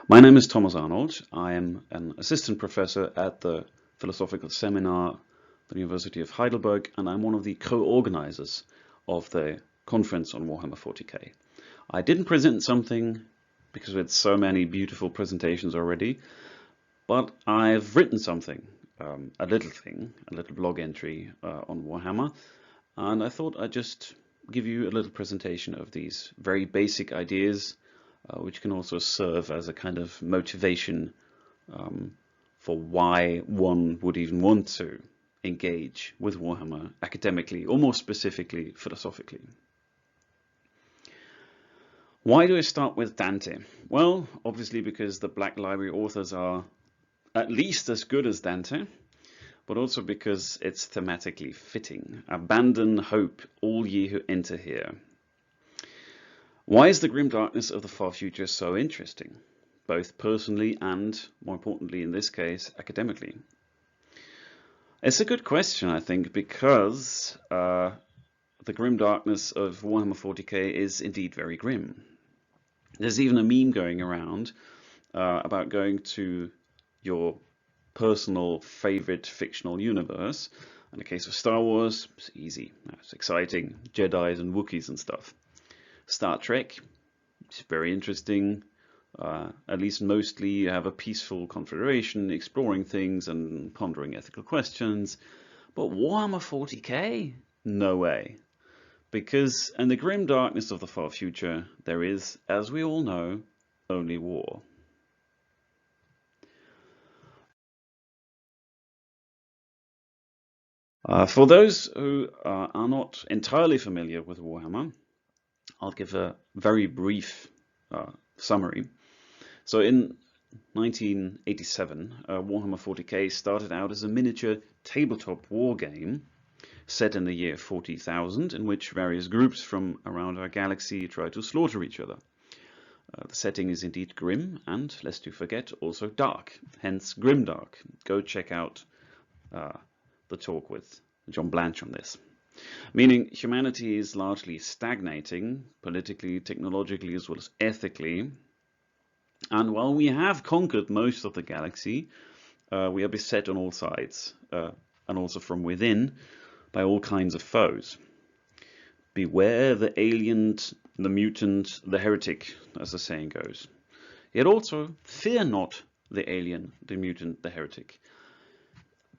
My name is Thomas Arnold. I am an assistant professor at the philosophical seminar at the University of Heidelberg, and I'm one of the co-organizers of the conference on Warhammer 40k. I didn't present something because we had so many beautiful presentations already, but I've written something, a little blog entry on Warhammer, and I thought I'd just give you a little presentation of these very basic ideas, which can also serve as a kind of motivation for why one would even want to engage with Warhammer academically, or more specifically, philosophically. Why do I start with Dante? Well, obviously because the Black Library authors are at least as good as Dante, but also because it's thematically fitting. Abandon hope, all ye who enter here. Why is the grim darkness of the far future so interesting, both personally and, more importantly in this case, academically? It's a good question, I think, because the grim darkness of Warhammer 40k is indeed very grim. There's even a meme going around about going to your personal favorite fictional universe. In the case of Star Wars, it's easy, it's exciting, Jedis and Wookiees and stuff. Star Trek, it's very interesting. At least mostly you have a peaceful confederation exploring things and pondering ethical questions. But Warhammer 40k? No way. Because in the grim darkness of the far future, there is, as we all know, only war. For those who are not entirely familiar with Warhammer, I'll give a very brief summary. So in 1987, Warhammer 40k started out as a miniature tabletop war game set in the year 40,000, in which various groups from around our galaxy try to slaughter each other. The setting is indeed grim and, lest you forget, also dark, hence grimdark. Go check out the talk with John Blanche on this. Meaning humanity is largely stagnating, politically, technologically, as well as ethically. And while we have conquered most of the galaxy, we are beset on all sides, and also from within, by all kinds of foes. Beware the alien, the mutant, the heretic, as the saying goes. Yet also, fear not the alien, the mutant, the heretic.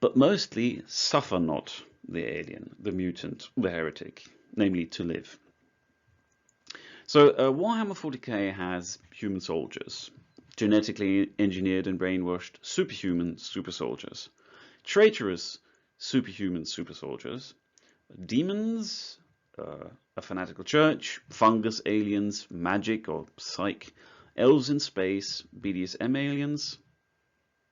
But mostly, suffer not the alien, the mutant, the heretic, namely to live. So Warhammer 40k has human soldiers, genetically engineered and brainwashed superhuman super soldiers, traitorous superhuman super soldiers, demons, a fanatical church, fungus aliens, magic or psych, elves in space, BDSM aliens,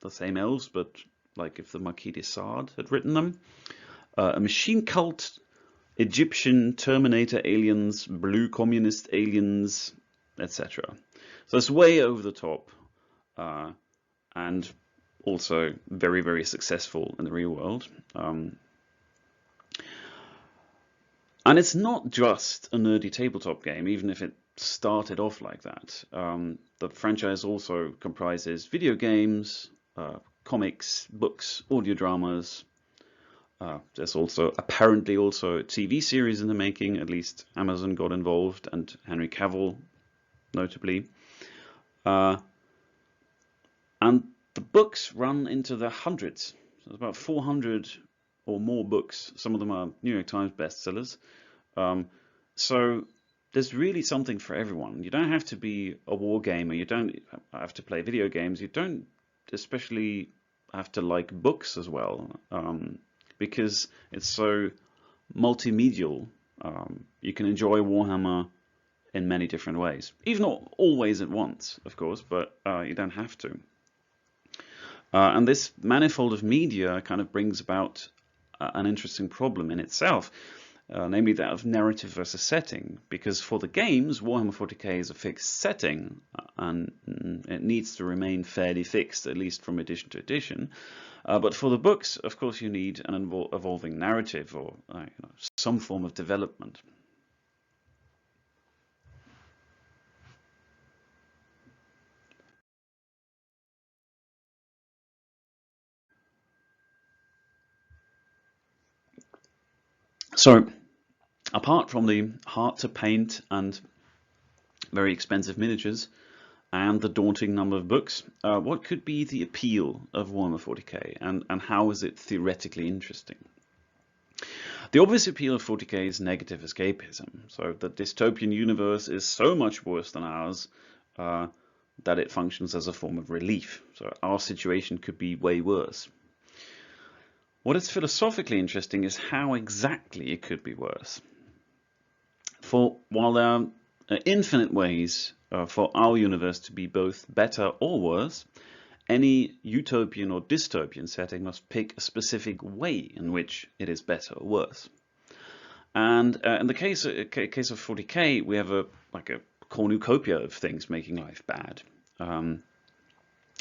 the same elves, but like if the Marquis de Sade had written them, a machine cult, Egyptian Terminator aliens, blue communist aliens, etc. So it's way over the top, and also very, very successful in the real world. And it's not just a nerdy tabletop game, even if it started off like that. The franchise also comprises video games, comics, books, audio dramas. There's also apparently also a TV series in the making, at least Amazon got involved, and Henry Cavill notably. And the books run into the hundreds. So there's about 400 or more books. Some of them are New York Times bestsellers. So there's really something for everyone. You don't have to be a war gamer. You don't have to play video games. You don't especially have to like books as well, because it's so multimedial. You can enjoy Warhammer in many different ways. Even not always at once, of course, but you don't have to. And this manifold of media kind of brings about an interesting problem in itself, namely that of narrative versus setting, because for the games, Warhammer 40k is a fixed setting, and it needs to remain fairly fixed, at least from edition to edition. But for the books, of course, you need an evolving narrative or some form of development. So, apart from the hard to paint and very expensive miniatures and the daunting number of books, what could be the appeal of Warhammer 40k, and how is it theoretically interesting? The obvious appeal of 40k is negative escapism. So the dystopian universe is so much worse than ours that it functions as a form of relief. So our situation could be way worse. What is philosophically interesting is how exactly it could be worse. For while there are infinite ways for our universe to be both better or worse, any utopian or dystopian setting must pick a specific way in which it is better or worse. And in the case of 40k, we have a cornucopia of things making life bad. In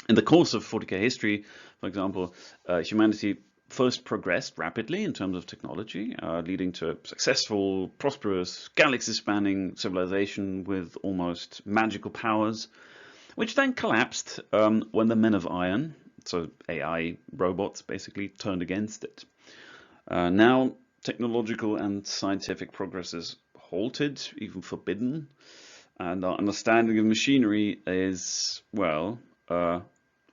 the course of 40k history, for example, humanity first progressed rapidly in terms of technology, leading to a successful, prosperous, galaxy-spanning civilization with almost magical powers, which then collapsed when the Men of Iron, so AI robots, basically turned against it. Now, technological and scientific progress is halted, even forbidden, and our understanding of machinery is, well,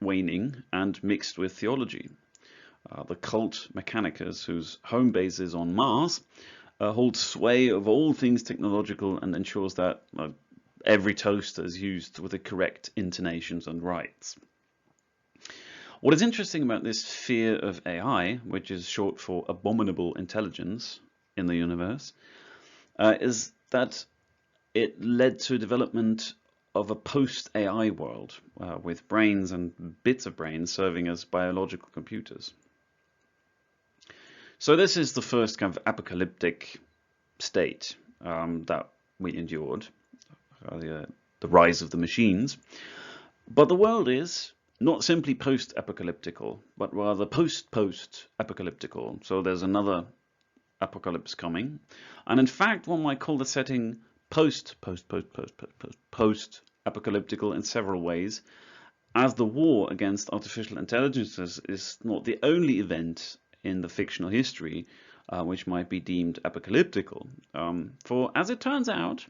waning and mixed with theology. The cult Mechanicus, whose home base is on Mars, holds sway of all things technological and ensures that every toaster is used with the correct intonations and rites. What is interesting about this fear of AI, which is short for abominable intelligence in the universe, is that it led to development of a post-AI world with brains and bits of brains serving as biological computers. So this is the first kind of apocalyptic state that we endured, the rise of the machines. But the world is not simply post-apocalyptical, but rather post-post-apocalyptical. So there's another apocalypse coming. And in fact, one might call the setting post-apocalyptical in several ways, as the war against artificial intelligences is not the only event in the fictional history which might be deemed apocalyptical. For as it turns out,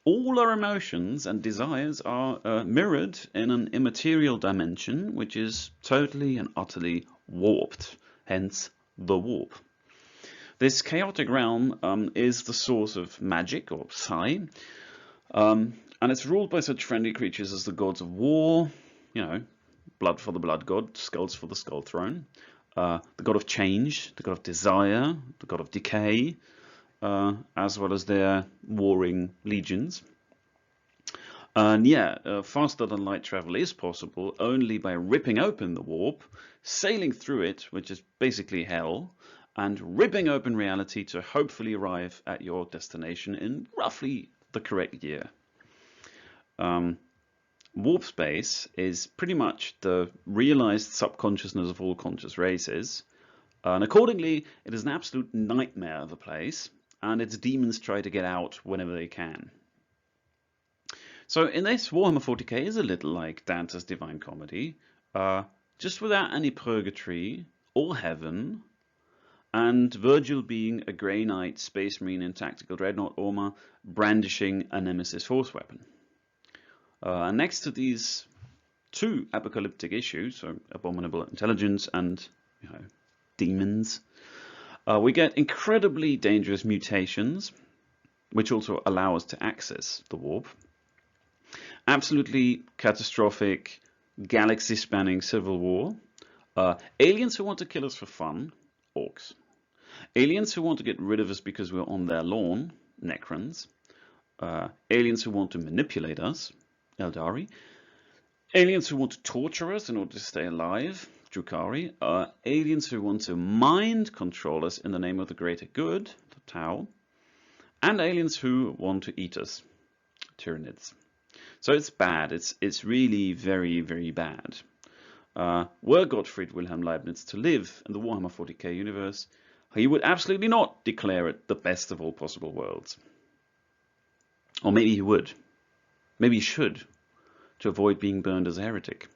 all our emotions and desires are mirrored in an immaterial dimension which is totally and utterly warped, hence the warp. This chaotic realm is the source of magic, or psi, and it's ruled by such friendly creatures as the gods of war, blood for the blood god, skulls for the skull throne, the god of change, the god of desire, the god of decay, as well as their warring legions. And faster than light travel is possible only by ripping open the warp, sailing through it, which is basically hell, and ripping open reality to hopefully arrive at your destination in roughly the correct year. Warp space is pretty much the realized subconsciousness of all conscious races, and accordingly it is an absolute nightmare of a place, and its demons try to get out whenever they can. So in this, Warhammer 40k is a little like Dante's Divine Comedy, just without any purgatory or heaven, and Virgil being a Grey Knight Space Marine in tactical dreadnought armor, brandishing a Nemesis force weapon. And next to these two apocalyptic issues, so abominable intelligence and demons, we get incredibly dangerous mutations, which also allow us to access the warp. Absolutely catastrophic, galaxy-spanning civil war. Aliens who want to kill us for fun, orcs. Aliens who want to get rid of us because we're on their lawn, Necrons. Aliens who want to manipulate us, Eldari. Aliens who want to torture us in order to stay alive, Drukhari. Aliens who want to mind control us in the name of the greater good, the Tau. And aliens who want to eat us, Tyranids. So it's bad. It's really very, very bad. Were Gottfried Wilhelm Leibniz to live in the Warhammer 40k universe, he would absolutely not declare it the best of all possible worlds. Or maybe he would. Maybe he should, to avoid being burned as a heretic.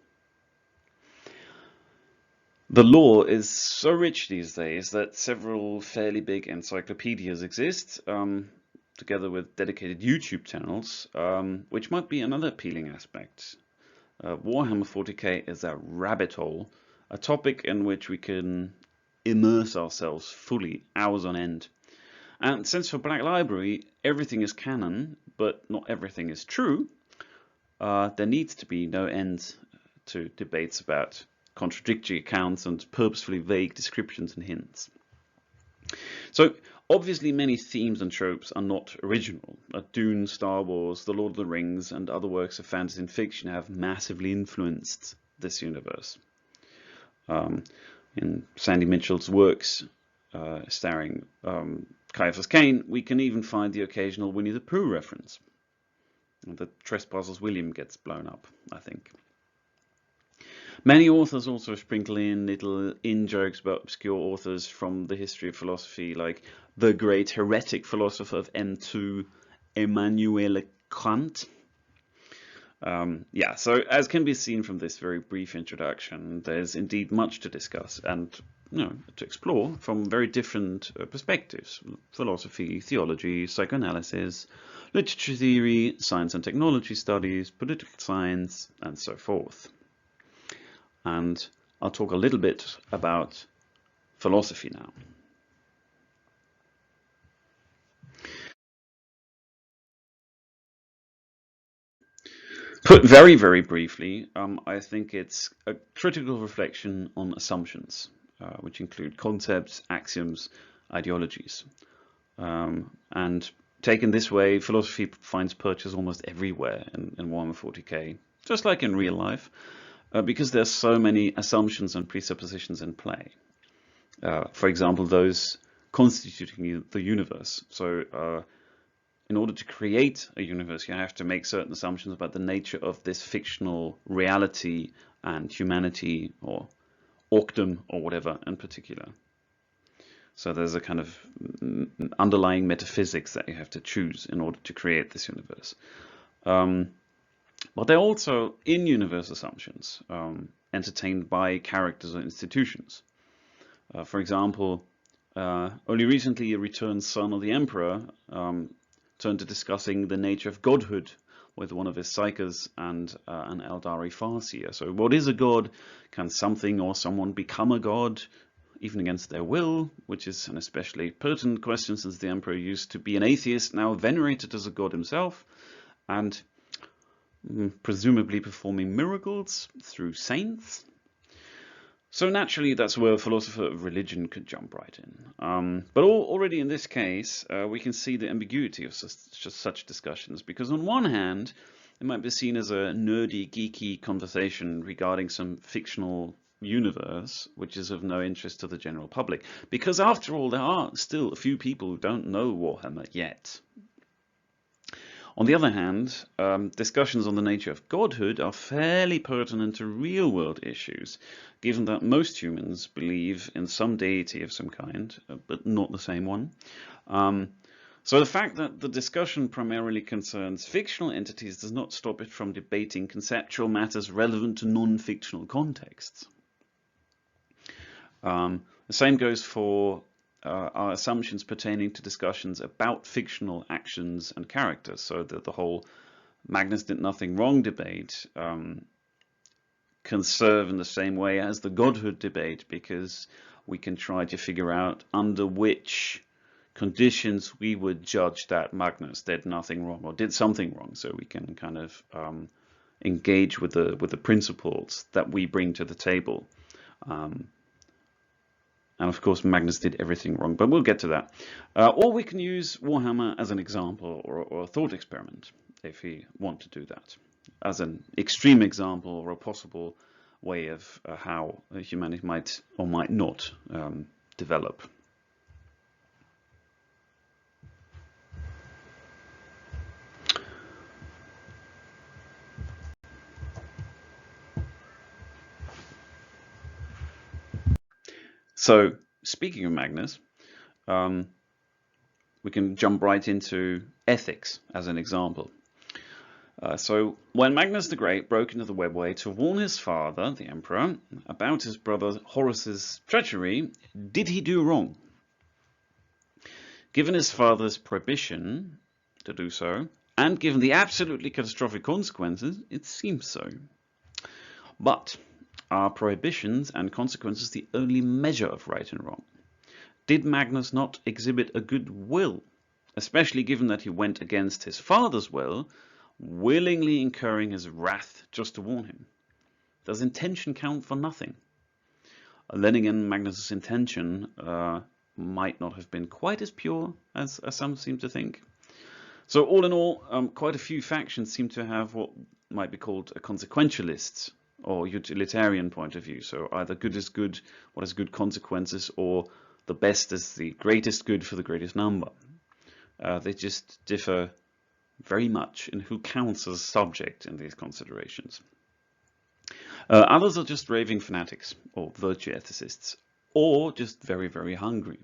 The lore is so rich these days that several fairly big encyclopedias exist, together with dedicated YouTube channels, which might be another appealing aspect. Warhammer 40k is a rabbit hole, a topic in which we can immerse ourselves fully, hours on end. And since for Black Library everything is canon, but not everything is true, there needs to be no end to debates about contradictory accounts and purposefully vague descriptions and hints. So obviously many themes and tropes are not original. Dune, Star Wars, The Lord of the Rings and other works of fantasy and fiction have massively influenced this universe. In Sandy Mitchell's works starring Caiaphas Cain, we can even find the occasional Winnie the Pooh reference. The Trespassers William gets blown up, I think. Many authors also sprinkle in little in-jokes about obscure authors from the history of philosophy, like the great heretic philosopher of M2, Immanuel Kant. Yeah, so as can be seen from this very brief introduction, there's indeed much to discuss and to explore from very different perspectives: philosophy, theology, psychoanalysis, literature theory, science and technology studies, political science, and so forth. And I'll talk a little bit about philosophy now. Put very, very briefly, I think it's a critical reflection on assumptions, which include concepts, axioms, ideologies. And taken this way, philosophy finds purchase almost everywhere in Warhammer 40k, just like in real life. Because there's so many assumptions and presuppositions in play. For example, those constituting the universe. So in order to create a universe, you have to make certain assumptions about the nature of this fictional reality and humanity, or orcdom, or whatever in particular. So there's a kind of underlying metaphysics that you have to choose in order to create this universe. But they're also in-universe assumptions entertained by characters or institutions. For example, only recently a returned son of the Emperor turned to discussing the nature of godhood with one of his psychers and an Eldari Farseer. So what is a god? Can something or someone become a god, even against their will? Which is an especially pertinent question, since the Emperor used to be an atheist, now venerated as a god himself, and presumably performing miracles through saints. So naturally, that's where a philosopher of religion could jump right in. But already in this case, we can see the ambiguity of such discussions, because on one hand, it might be seen as a nerdy, geeky conversation regarding some fictional universe, which is of no interest to the general public, because after all, there are still a few people who don't know Warhammer yet. On the other hand, discussions on the nature of godhood are fairly pertinent to real-world issues, given that most humans believe in some deity of some kind, but not the same one. So the fact that the discussion primarily concerns fictional entities does not stop it from debating conceptual matters relevant to non-fictional contexts. The same goes for our assumptions pertaining to discussions about fictional actions and characters. So that the whole Magnus did nothing wrong debate can serve in the same way as the godhood debate, because we can try to figure out under which conditions we would judge that Magnus did nothing wrong or did something wrong. So we can kind of engage with the principles that we bring to the table. And of course, Magnus did everything wrong, but we'll get to that. Or we can use Warhammer as an example or a thought experiment, if we want to do that, as an extreme example or a possible way of how humanity might or might not develop. So, speaking of Magnus, we can jump right into ethics as an example. So when Magnus the Great broke into the webway to warn his father, the Emperor, about his brother Horus's treachery, did he do wrong? Given his father's prohibition to do so, and given the absolutely catastrophic consequences, it seems so. But are prohibitions and consequences the only measure of right and wrong? Did Magnus not exhibit a good will, especially given that he went against his father's will, willingly incurring his wrath just to warn him? Does intention count for nothing? Then again, Magnus's intention might not have been quite as pure as some seem to think. So all in all, quite a few factions seem to have what might be called a consequentialist or utilitarian point of view. So either good is good, what has good consequences, or the best is the greatest good for the greatest number. They just differ very much in who counts as subject in these considerations. Others are just raving fanatics or virtue ethicists, or just very, very hungry.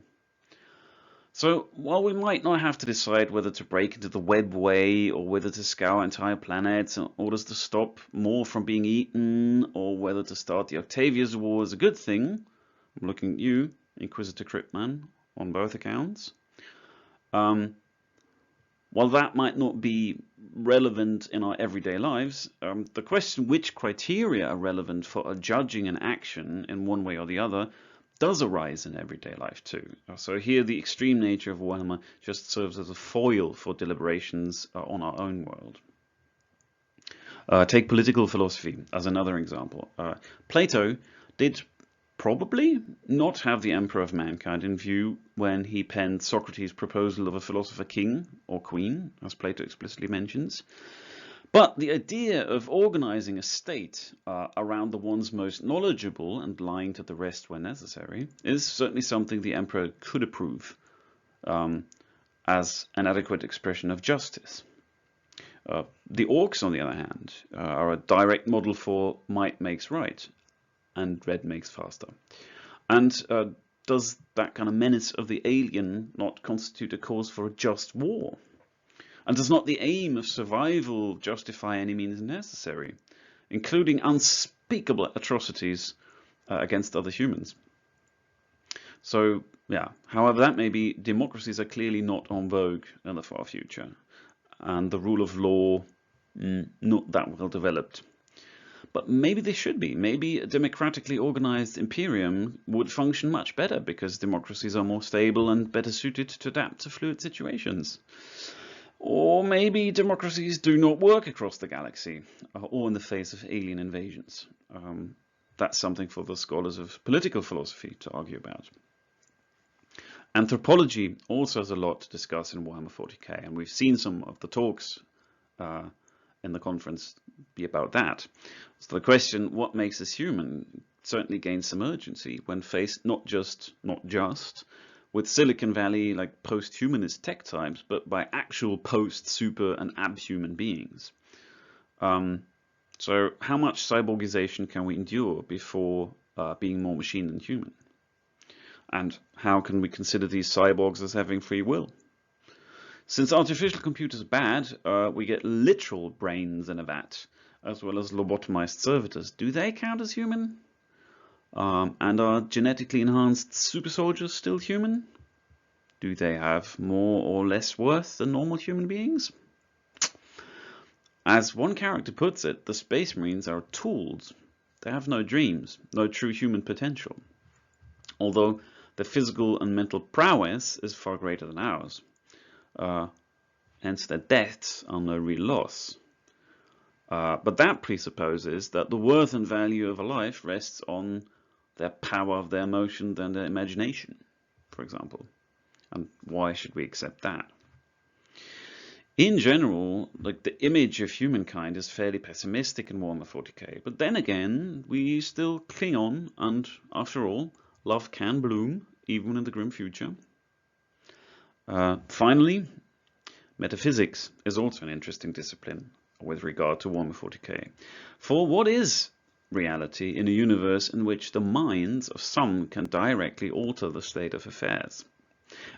So while we might not have to decide whether to break into the webway or whether to scour entire planets in order to stop more from being eaten, or whether to start the Octavius War is a good thing, I'm looking at you, Inquisitor Cryptman, on both accounts. While that might not be relevant in our everyday lives, the question which criteria are relevant for judging an action in one way or the other does arise in everyday life too. So here the extreme nature of Warhammer just serves as a foil for deliberations on our own world. Take political philosophy as another example. Plato did probably not have the emperor of mankind in view when he penned Socrates' proposal of a philosopher king or queen, as Plato explicitly mentions. But the idea of organizing a state around the ones most knowledgeable and lying to the rest where necessary is certainly something the emperor could approve as an adequate expression of justice. The orcs, on the other hand, are a direct model for might makes right, and red makes faster. And does that kind of menace of the alien not constitute a cause for a just war? And does not the aim of survival justify any means necessary, including unspeakable atrocities against other humans? So, yeah, however that may be, democracies are clearly not en vogue in the far future, and the rule of law not that well developed. But maybe they should be. Maybe a democratically organized imperium would function much better because democracies are more stable and better suited to adapt to fluid situations. Or maybe democracies do not work across the galaxy or in the face of alien invasions. That's something for the scholars of political philosophy to argue about. Anthropology also has a lot to discuss in Warhammer 40k, and we've seen some of the talks in the conference be about that. So the question, what makes us human, certainly gains some urgency when faced not just with Silicon Valley like post-humanist tech types, but by actual post, super and abhuman beings. So how much cyborgization can we endure before being more machine than human? And how can we consider these cyborgs as having free will? Since artificial computers are bad, we get literal brains in a vat, as well as lobotomized servitors. Do they count as human? And are genetically enhanced super soldiers still human? Do they have more or less worth than normal human beings? As one character puts it, the Space Marines are tools. They have no dreams, no true human potential. Although their physical and mental prowess is far greater than ours. Hence their deaths are no real loss. But that presupposes that the worth and value of a life rests on their power of their emotion and their imagination, for example. And why should we accept that? In general, like the image of humankind is fairly pessimistic in Warhammer 40k, but then again, we still cling on, and after all, love can bloom, even in the grim future. Finally, metaphysics is also an interesting discipline with regard to Warhammer 40k. For what is reality in a universe in which the minds of some can directly alter the state of affairs?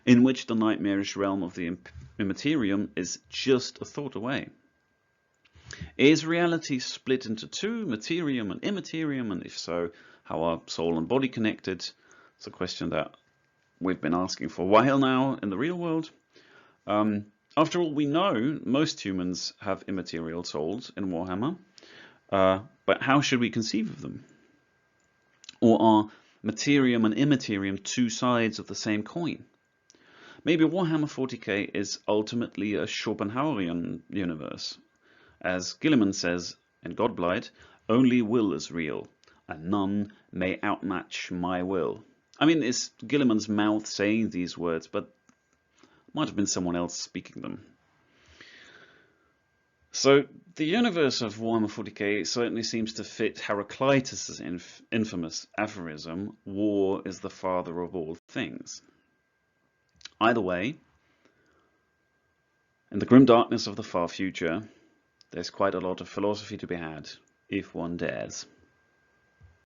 In which the nightmarish realm of the immaterium is just a thought away? Is reality split into two, materium and immaterium, and if so, how are soul and body connected? It's a question that we've been asking for a while now in the real world. After all, we know most humans have immaterial souls in Warhammer, but how should we conceive of them? Or are materium and immaterium two sides of the same coin? Maybe Warhammer 40k is ultimately a Schopenhauerian universe. As Gilliman says in Godblight, only will is real, and none may outmatch my will. I mean, it's Gilliman's mouth saying these words, but it might have been someone else speaking them. So the universe of Warhammer 40k certainly seems to fit Heraclitus' infamous aphorism, war is the father of all things. Either way, in the grim darkness of the far future, there's quite a lot of philosophy to be had, if one dares.